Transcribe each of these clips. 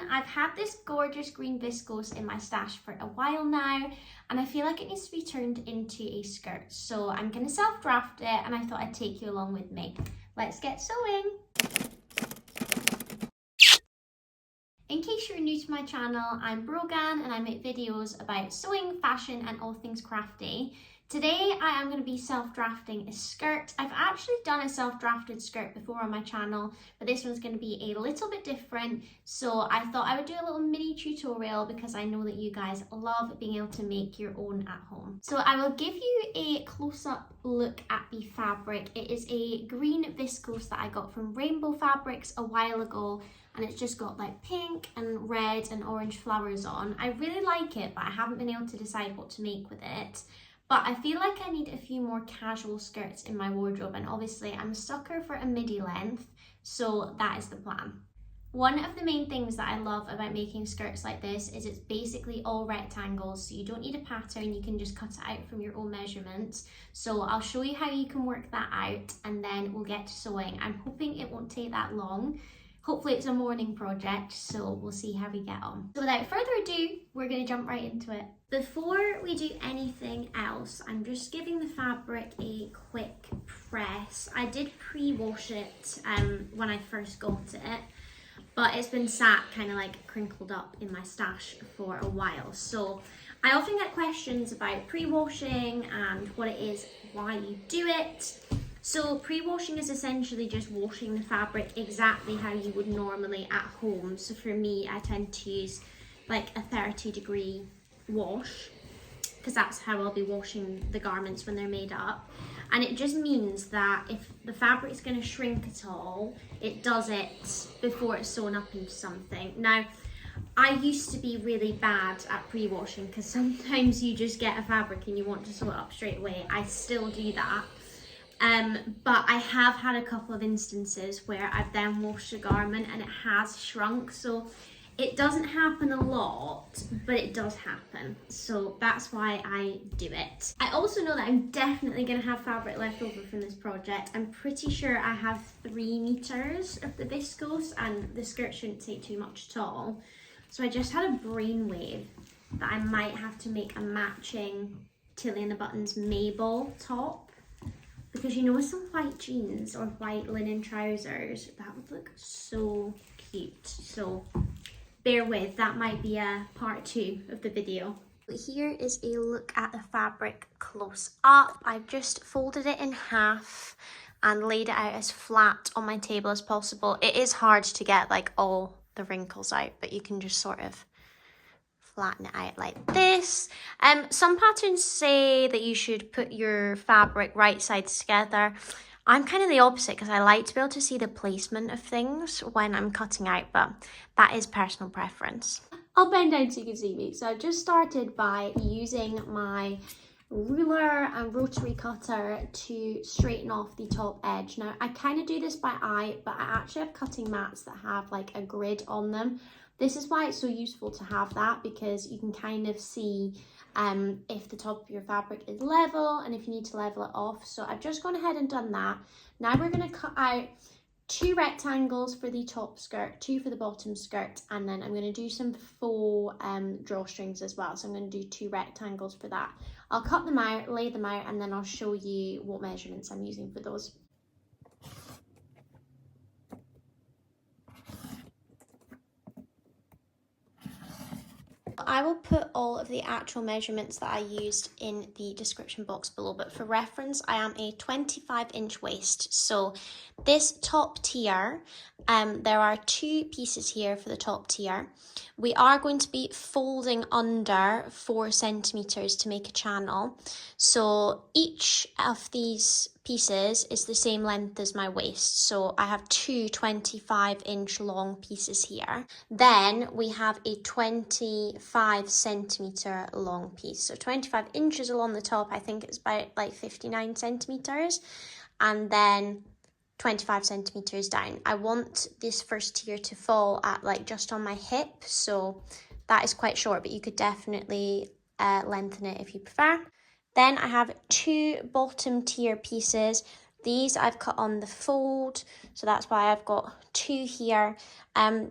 I've had this gorgeous green viscose in my stash for a while now, and I feel like it needs to be turned into a skirt. So I'm going to self-draft it, and I thought I'd take you along with me. Let's get sewing. In case you're new to my channel, I'm Brogan and I make videos about sewing, fashion and all things crafty. Today I am going to be self-drafting a skirt. I've actually done a self-drafted skirt before on my channel, but this one's going to be a little bit different. So I thought I would do a little mini tutorial because I know that you guys love being able to make your own at home. So I will give you a close-up look at the fabric. It is a green viscose that I got from Rainbow Fabrics a while ago. And it's just got like pink and red and orange flowers on. I really like it, but I haven't been able to decide what to make with it. But I feel like I need a few more casual skirts in my wardrobe, and obviously I'm a sucker for a midi length, so that is the plan. One of the main things that I love about making skirts like this is it's basically all rectangles, so you don't need a pattern, you can just cut it out from your own measurements. So I'll show you how you can work that out and then we'll get to sewing. I'm hoping it won't take that long. Hopefully it's a morning project, so we'll see how we get on. So without further ado, we're going to jump right into it. Before we do anything else, I'm just giving the fabric a quick press. I did pre-wash it when I first got it, but it's been sat kind of like crinkled up in my stash for a while. So I often get questions about pre-washing and what it is, why you do it. So pre-washing is essentially just washing the fabric exactly how you would normally at home. So for me, I tend to use like a 30-degree wash because that's how I'll be washing the garments when they're made up. And it just means that if the fabric's going to shrink at all, it does it before it's sewn up into something. Now, I used to be really bad at pre-washing because sometimes you just get a fabric and you want to sew it up straight away. I still do that. But I have had a couple of instances where I've then washed a garment and it has shrunk, so it doesn't happen a lot, but it does happen. So that's why I do it. I also know that I'm definitely going to have fabric left over from this project. I'm pretty sure I have 3 meters of the viscose and the skirt shouldn't take too much at all. So I just had a brainwave that I might have to make a matching Tilly and the Buttons Mabel top. Because you know, with some white jeans or white linen trousers, that would look so cute. So bear with, that might be a part 2 of the video. Here is a look at the fabric close up. I've just folded it in half and laid it out as flat on my table as possible. It is hard to get like all the wrinkles out, but you can just sort of flatten it out like this. Some patterns say that you should put your fabric right sides together. I'm kind of the opposite because I like to be able to see the placement of things when I'm cutting out, but that is personal preference. I'll bend down so you can see me. So I've just started by using my ruler and rotary cutter to straighten off the top edge. Now I kind of do this by eye, but I actually have cutting mats that have like a grid on them. This is why it's so useful to have that, because you can kind of see if the top of your fabric is level and if you need to level it off. So I've just gone ahead and done that. Now we're going to cut out 2 rectangles for the top skirt, 2 for the bottom skirt, and then I'm going to do some faux drawstrings as well. So I'm going to do 2 rectangles for that. I'll cut them out, lay them out, and then I'll show you what measurements I'm using for those. I will put all of the actual measurements that I used in the description box below, but for reference, I am a 25-inch waist. So this top tier, there are 2 pieces here for the top tier. We are going to be folding under 4 centimeters to make a channel. So each of these pieces is the same length as my waist. So I have 2 25-inch long pieces here. Then we have a 25 centimeter long piece. So 25 inches along the top, I think it's about like 59 centimeters. And then 25 centimeters down. I want this first tier to fall at like just on my hip, so that is quite short, but you could definitely lengthen it if you prefer. Then I have 2 bottom tier pieces. These I've cut on the fold, so that's why I've got 2 here.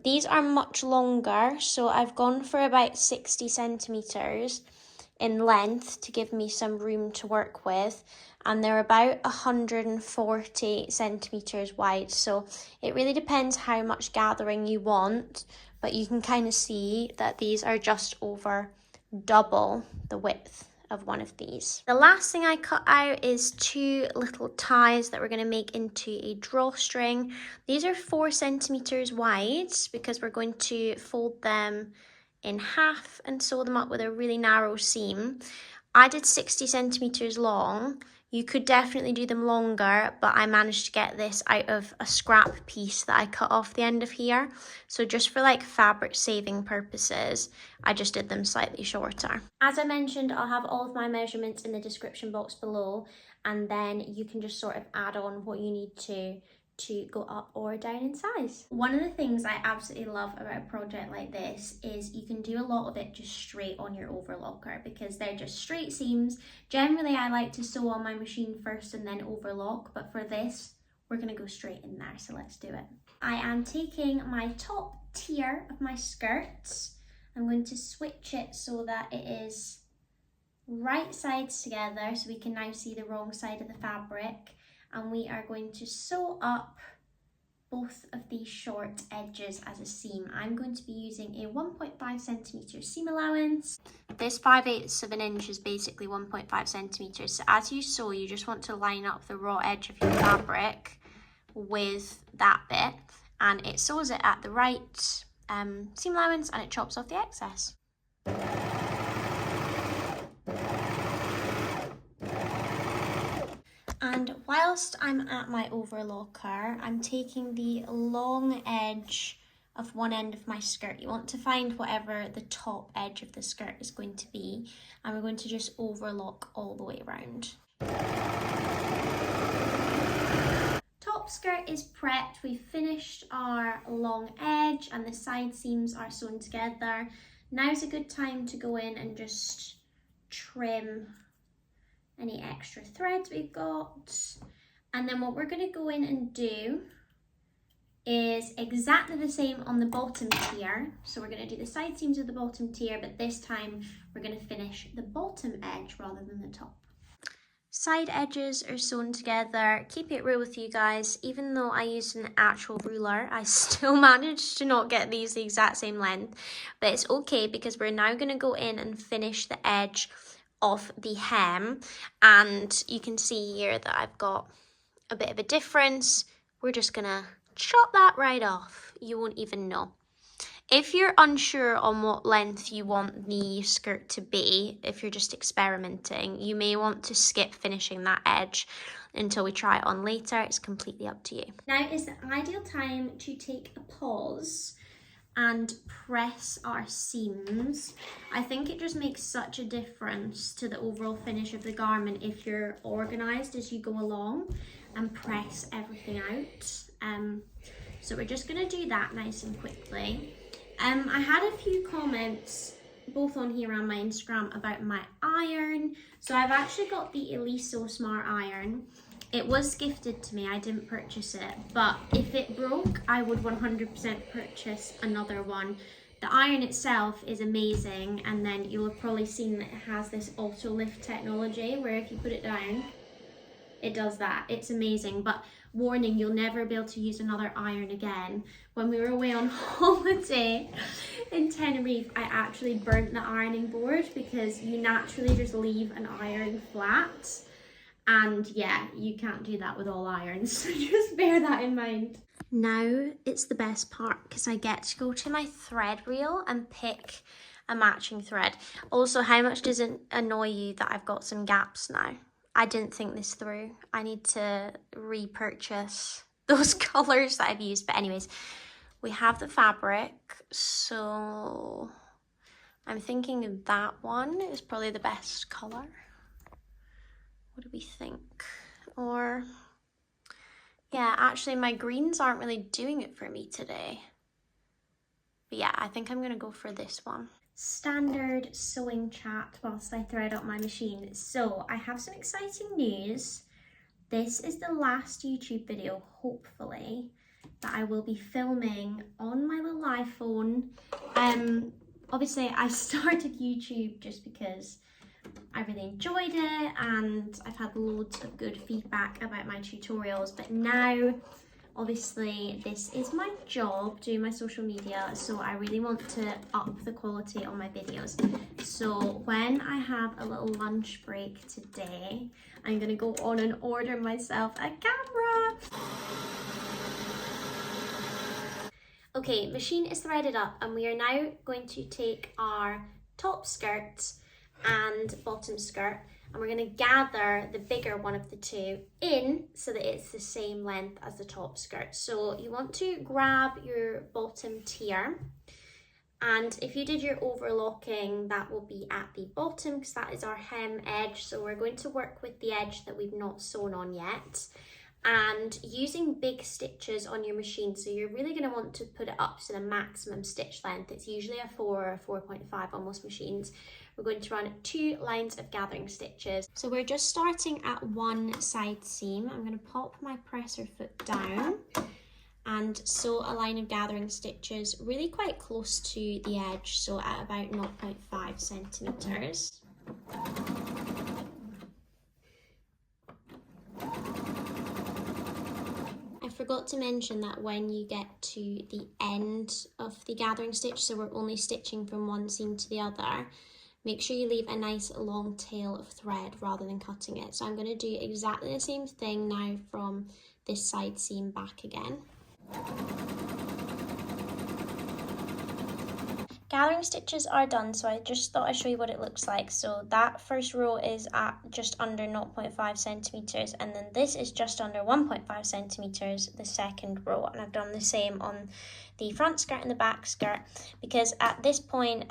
These are much longer, so I've gone for about 60 centimetres in length to give me some room to work with, and they're about 140 centimetres wide, so it really depends how much gathering you want, but you can kind of see that these are just over double the width of one of these. The last thing I cut out is 2 little ties that we're going to make into a drawstring. These are 4 centimetres wide because we're going to fold them in half and sew them up with a really narrow seam. I did 60 centimetres long. You could definitely do them longer, but I managed to get this out of a scrap piece that I cut off the end of here. So just for like fabric saving purposes, I just did them slightly shorter. As I mentioned, I'll have all of my measurements in the description box below, and then you can just sort of add on what you need to go up or down in size. One of the things I absolutely love about a project like this is you can do a lot of it just straight on your overlocker because they're just straight seams. Generally, I like to sew on my machine first and then overlock, but for this, we're gonna go straight in there, so let's do it. I am taking my top tier of my skirts. I'm going to switch it so that it is right sides together so we can now see the wrong side of the fabric. And we are going to sew up both of these short edges as a seam. I'm going to be using a 1.5 centimetre seam allowance. This 5/8 of an inch is basically 1.5 centimetres. So as you sew, you just want to line up the raw edge of your fabric with that bit, and it sews it at the right seam allowance and it chops off the excess. And whilst I'm at my overlocker, I'm taking the long edge of one end of my skirt. You want to find whatever the top edge of the skirt is going to be, and we're going to just overlock all the way around. Top skirt is prepped. We've finished our long edge and the side seams are sewn together. Now's a good time to go in and just trim any extra threads we've got. And then what we're going to go in and do is exactly the same on the bottom tier. So we're going to do the side seams of the bottom tier, but this time we're going to finish the bottom edge rather than the top. Side edges are sewn together. Keep it real with you guys. Even though I used an actual ruler, I still managed to not get these the exact same length. But it's okay because we're now going to go in and finish the edge of the hem, and you can see here that I've got a bit of a difference. We're just gonna chop that right off. You won't even know. If you're unsure on what length you want the skirt to be, if you're just experimenting, you may want to skip finishing that edge until we try it on later. It's completely up to you. Now is the ideal time to take a pause and press our seams. I think it just makes such a difference to the overall finish of the garment if you're organised as you go along and press everything out. So we're just going to do that nice and quickly. I had a few comments both on here and my Instagram about my iron. So I've actually got the Eliso Smart iron. It was gifted to me, I didn't purchase it, but if it broke, I would 100% purchase another one. The iron itself is amazing, and then you'll have probably seen that it has this auto lift technology where if you put it down, it does that. It's amazing, but warning, you'll never be able to use another iron again. When we were away on holiday in Tenerife, I actually burnt the ironing board because you naturally just leave an iron flat. And yeah, you can't do that with all irons, so just bear that in mind. Now it's the best part because I get to go to my thread reel and pick a matching thread. Also, how much does it annoy you that I've got some gaps now? I didn't think this through. I need to repurchase those colours that I've used. But anyways, we have the fabric, so I'm thinking that one is probably the best colour. What do we think? Or, yeah, actually my greens aren't really doing it for me today. But yeah, I think I'm gonna go for this one. Standard sewing chat whilst I thread up my machine. So I have some exciting news. This is the last YouTube video, hopefully, that I will be filming on my little iPhone. Obviously I started YouTube just because I really enjoyed it and I've had loads of good feedback about my tutorials, but now obviously this is my job, doing my social media, so I really want to up the quality on my videos. So when I have a little lunch break today, I'm gonna go on and order myself a camera. Okay, machine is threaded up and we are now going to take our top skirt and bottom skirt and we're going to gather the bigger one of the two in so that it's the same length as the top skirt. So you want to grab your bottom tier, and if you did your overlocking, that will be at the bottom because that is our hem edge. So we're going to work with the edge that we've not sewn on yet, and using big stitches on your machine. So you're really going to want to put it up to the maximum stitch length. It's usually a 4 or 4.5 on most machines. We're going to run 2 lines of gathering stitches. So we're just starting at one side seam. I'm going to pop my presser foot down and sew a line of gathering stitches really quite close to the edge, so at about 0.5 centimeters. I forgot to mention that when you get to the end of the gathering stitch, so we're only stitching from one seam to the other, make sure you leave a nice long tail of thread rather than cutting it. So I'm going to do exactly the same thing now from this side seam back again. Gathering stitches are done, so I just thought I'd show you what it looks like. So that first row is at just under 0.5 centimeters, and then this is just under 1.5 centimeters, the second row. And I've done the same on the front skirt and the back skirt, because at this point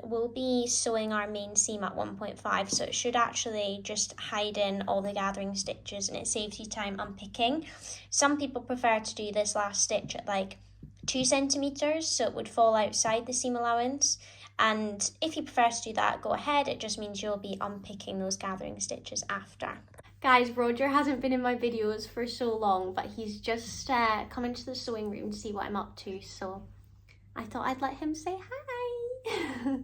we'll be sewing our main seam at 1.5, so it should actually just hide in all the gathering stitches and it saves you time unpicking. Some people prefer to do this last stitch at like 2 centimeters, so it would fall outside the seam allowance, and if you prefer to do that, go ahead. It just means you'll be unpicking those gathering stitches after. Guys, Roger hasn't been in my videos for so long, but he's just come into the sewing room to see what I'm up to, so I thought I'd let him say hi.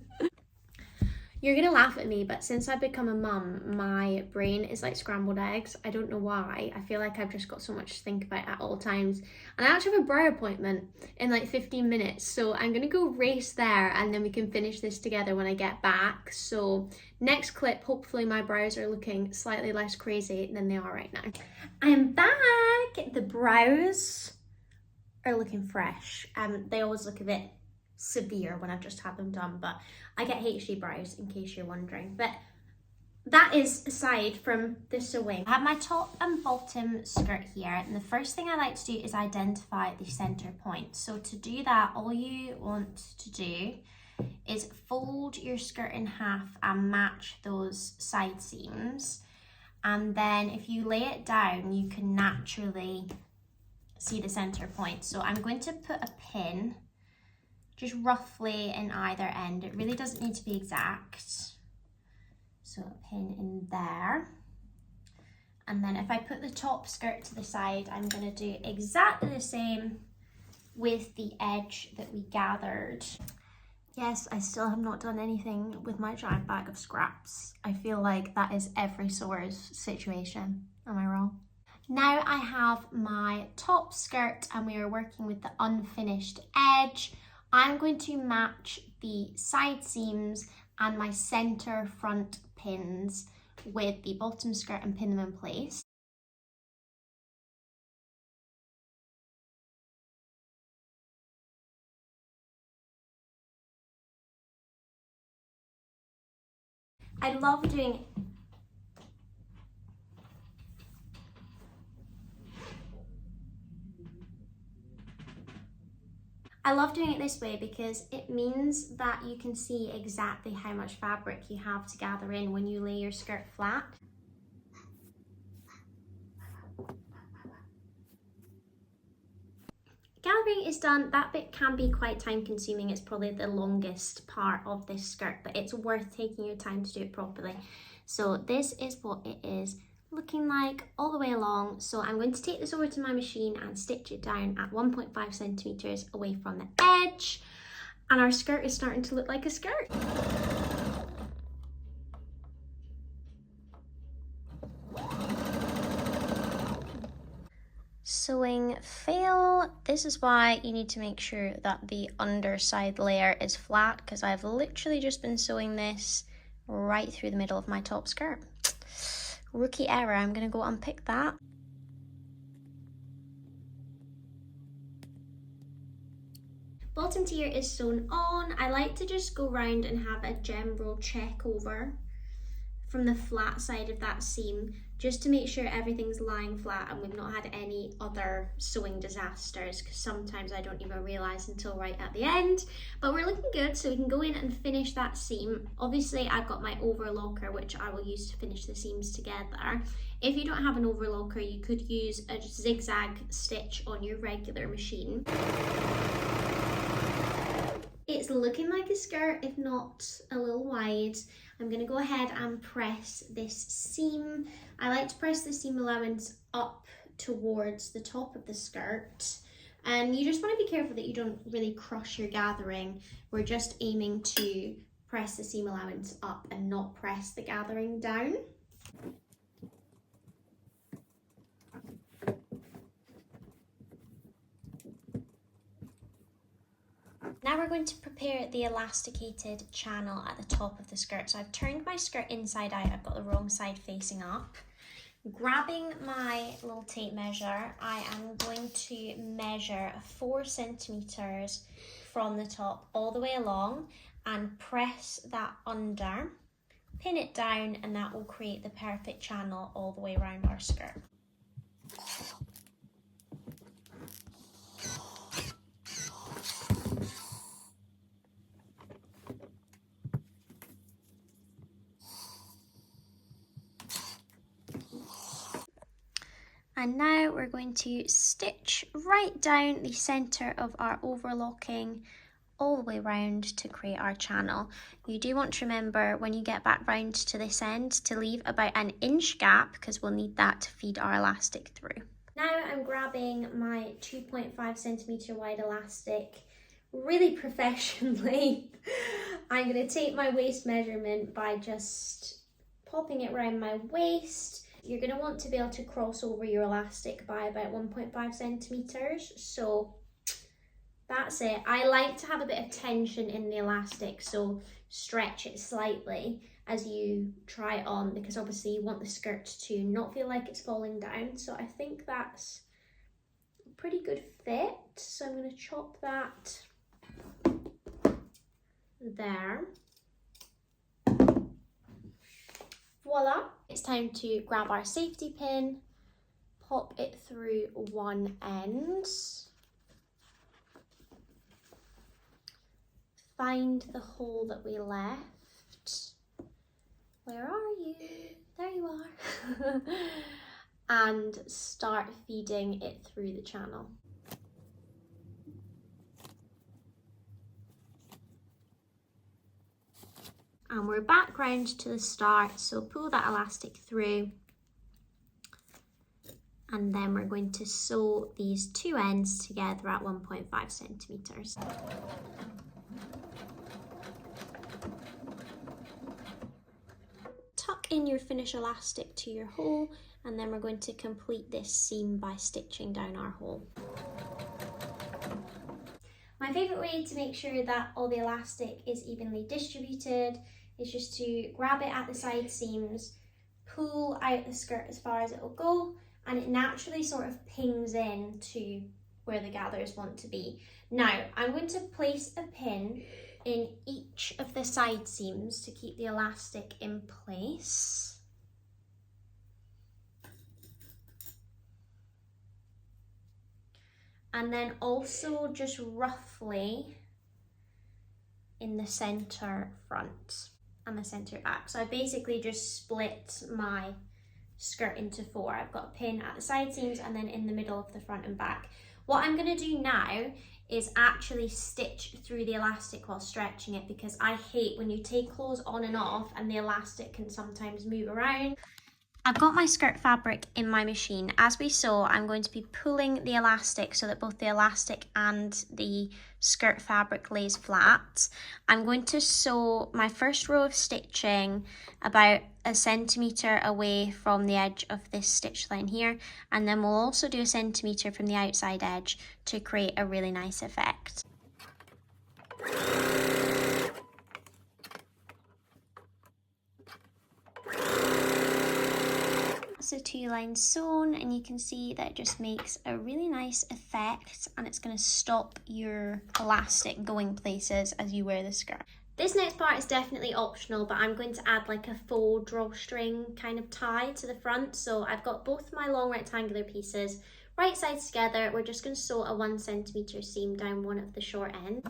You're gonna laugh at me, but since I've become a mum, my brain is like scrambled eggs. I don't know why. I feel like I've just got so much to think about at all times. And I actually have a brow appointment in like 15 minutes. So I'm gonna go race there and then we can finish this together when I get back. So next clip, hopefully my brows are looking slightly less crazy than they are right now. I'm back. The brows are looking fresh. They always look a bit severe when I've just had them done, but I get HD brows in case you're wondering. But that is aside from the sewing. I have my top and bottom skirt here, and the first thing I like to do is identify the center point. So to do that, all you want to do is fold your skirt in half and match those side seams, and then if you lay it down you can naturally see the center point. So I'm going to put a pin just roughly in either end. It really doesn't need to be exact. So a pin in there. And then if I put the top skirt to the side, I'm going to do exactly the same with the edge that we gathered. Yes, I still have not done anything with my giant bag of scraps. I feel like that is every sewer's situation. Am I wrong? Now I have my top skirt and we are working with the unfinished edge. I'm going to match the side seams and my center front pins with the bottom skirt and pin them in place. I love doing it this way because it means that you can see exactly how much fabric you have to gather in when you lay your skirt flat. Gathering is done. That bit can be quite time consuming. It's probably the longest part of this skirt, but it's worth taking your time to do it properly. So this is what it is looking like all the way along. So I'm going to take this over to my machine and stitch it down at 1.5 centimeters away from the edge. And our skirt is starting to look like a skirt. Sewing fail. This is why you need to make sure that the underside layer is flat, because I've literally just been sewing this right through the middle of my top skirt. Rookie error. I'm gonna go unpick that. Bottom tier is sewn on. I like to just go round and have a general check over from the flat side of that seam, just to make sure everything's lying flat and we've not had any other sewing disasters, because sometimes I don't even realise until right at the end. But we're looking good, so we can go in and finish that seam. Obviously I've got my overlocker, which I will use to finish the seams together. If you don't have an overlocker, you could use a zigzag stitch on your regular machine. It's looking like a skirt, if not a little wide. I'm going to go ahead and press this seam. I like to press the seam allowance up towards the top of the skirt. And you just want to be careful that you don't really crush your gathering. We're just aiming to press the seam allowance up and not press the gathering down. Now we're going to prepare the elasticated channel at the top of the skirt. So I've turned my skirt inside out, I've got the wrong side facing up. Grabbing my little tape measure, I am going to measure 4 centimeters from the top all the way along and press that under, pin it down, and that will create the perfect channel all the way around our skirt. And now we're going to stitch right down the centre of our overlocking all the way around to create our channel. You do want to remember when you get back round to this end to leave about an inch gap, because we'll need that to feed our elastic through. Now I'm grabbing my 2.5 centimetre wide elastic really professionally. I'm going to take my waist measurement by just popping it around my waist. You're going to want to be able to cross over your elastic by about 1.5 centimetres, so that's it. I like to have a bit of tension in the elastic, so stretch it slightly as you try it on, because obviously you want the skirt to not feel like it's falling down. So I think that's a pretty good fit, so I'm going to chop that there. Voila! It's time to grab our safety pin, pop it through one end, find the hole that we left. Where are you? There you are. And start feeding it through the channel. And we're back round to the start, so pull that elastic through, and then we're going to sew these two ends together at 1.5 centimetres. Tuck in your finished elastic to your hole, and then we're going to complete this seam by stitching down our hole. My favourite way to make sure that all the elastic is evenly distributed is just to grab it at the side seams, pull out the skirt as far as it will go, and it naturally sort of pings in to where the gathers want to be. Now, I'm going to place a pin in each of the side seams to keep the elastic in place. And then also just roughly in the centre front and the centre back. So I basically just split my skirt into 4. I've got a pin at the side seams and then in the middle of the front and back. What I'm going to do now is actually stitch through the elastic while stretching it, because I hate when you take clothes on and off and the elastic can sometimes move around. I've got my skirt fabric in my machine. As we saw, I'm going to be pulling the elastic so that both the elastic and the skirt fabric lays flat. I'm going to sew my first row of stitching about 1 centimetre away from the edge of this stitch line here, and then we'll also do 1 centimetre from the outside edge to create a really nice effect. So 2 lines sewn, and you can see that it just makes a really nice effect, and it's going to stop your elastic going places as you wear the skirt. This next part is definitely optional, but I'm going to add like a faux drawstring kind of tie to the front. So I've got both my long rectangular pieces right sides together. We're just going to sew a 1 centimetre seam down one of the short ends.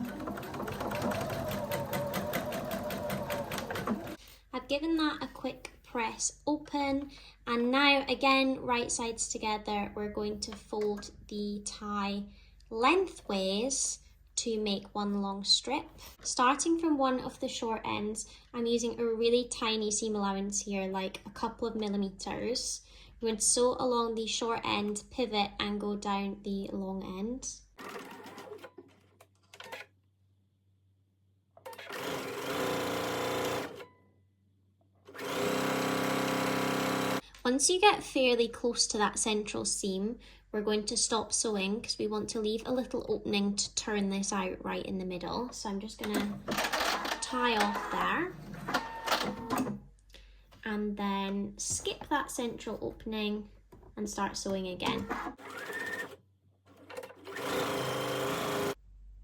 I've given that a quick press open, and now again right sides together, we're going to fold the tie lengthways to make one long strip. Starting from one of the short ends, I'm using a really tiny seam allowance here, like a couple of millimeters. We're going to sew along the short end, pivot and go down the long end. Once you get fairly close to that central seam, we're going to stop sewing because we want to leave a little opening to turn this out right in the middle. So I'm just going to tie off there and then skip that central opening and start sewing again.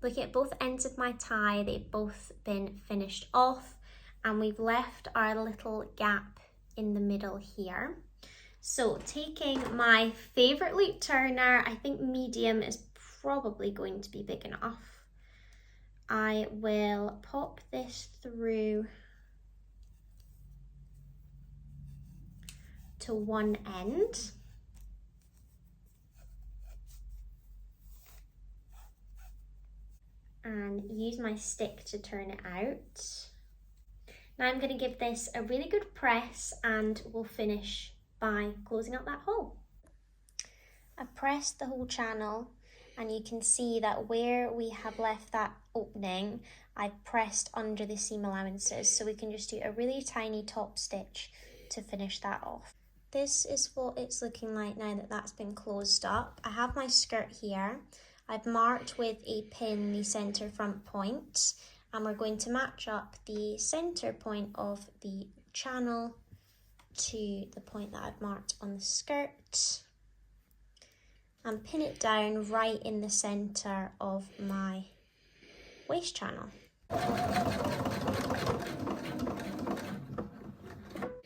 Look at both ends of my tie, they've both been finished off, and we've left our little gap in the middle here. So taking my favourite loop turner, I think medium is probably going to be big enough. I will pop this through to one end. And use my stick to turn it out. Now I'm going to give this a really good press, and we'll finish by closing up that hole. I've pressed the whole channel, and you can see that where we have left that opening, I've pressed under the seam allowances, so we can just do a really tiny top stitch to finish that off. This is what it's looking like now that that's been closed up. I have my skirt here. I've marked with a pin the centre front point, and we're going to match up the centre point of the channel to the point that I've marked on the skirt and pin it down right in the centre of my waist channel.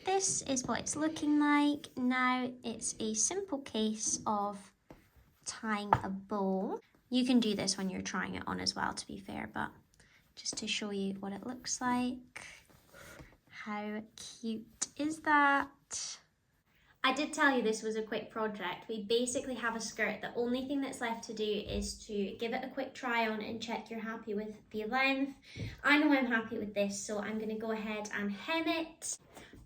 This is what it's looking like. Now it's a simple case of tying a bow. You can do this when you're trying it on as well, to be fair, but just to show you what it looks like. How cute is that? I did tell you this was a quick project. We basically have a skirt. The only thing that's left to do is to give it a quick try on and check you're happy with the length. I know I'm happy with this, so I'm going to go ahead and hem it.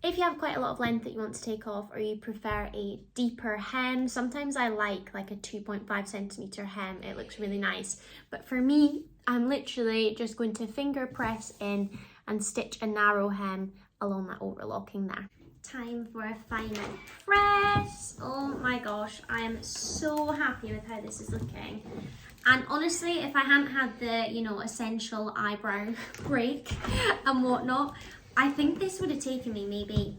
If you have quite a lot of length that you want to take off, or you prefer a deeper hem, sometimes I like a 2.5 centimetre hem. It looks really nice. But for me, I'm literally just going to finger press in and stitch a narrow hem along that overlocking there. Time for a final press. Oh my gosh, I am so happy with how this is looking. And honestly, if I hadn't had the, essential eyebrow break and whatnot, I think this would have taken me maybe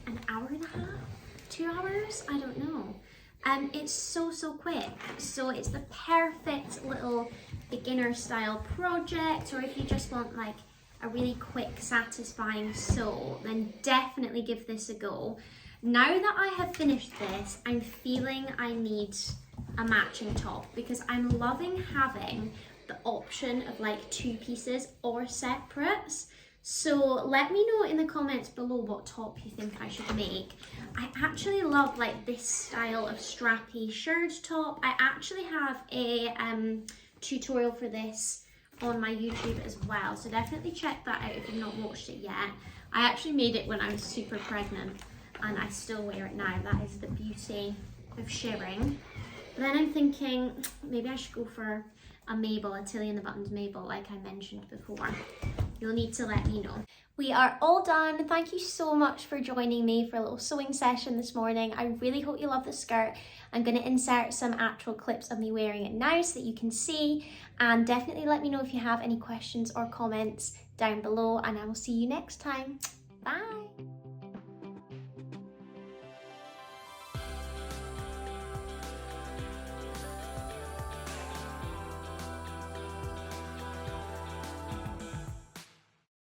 an hour and a half, 2 hours, I don't know. It's so quick. So it's the perfect little beginner style project, or if you just want a really quick, satisfying sew, then definitely give this a go. Now that I have finished this, I'm feeling I need a matching top, because I'm loving having the option of 2 pieces or separates. So let me know in the comments below what top you think I should make. I actually love this style of strappy shirt top. I actually have a tutorial for this on my YouTube as well, so definitely check that out if you've not watched it yet. I actually made it when I was super pregnant, and I still wear it now. That is the beauty of sharing. But then I'm thinking maybe I should go for a Mabel, a Tilly and the Buttons Mabel, like I mentioned before. You'll need to let me know. We are all done. Thank you so much for joining me for a little sewing session this morning. I really hope you love the skirt. I'm going to insert some actual clips of me wearing it now so that you can see, and definitely let me know if you have any questions or comments down below, and I will see you next time. Bye.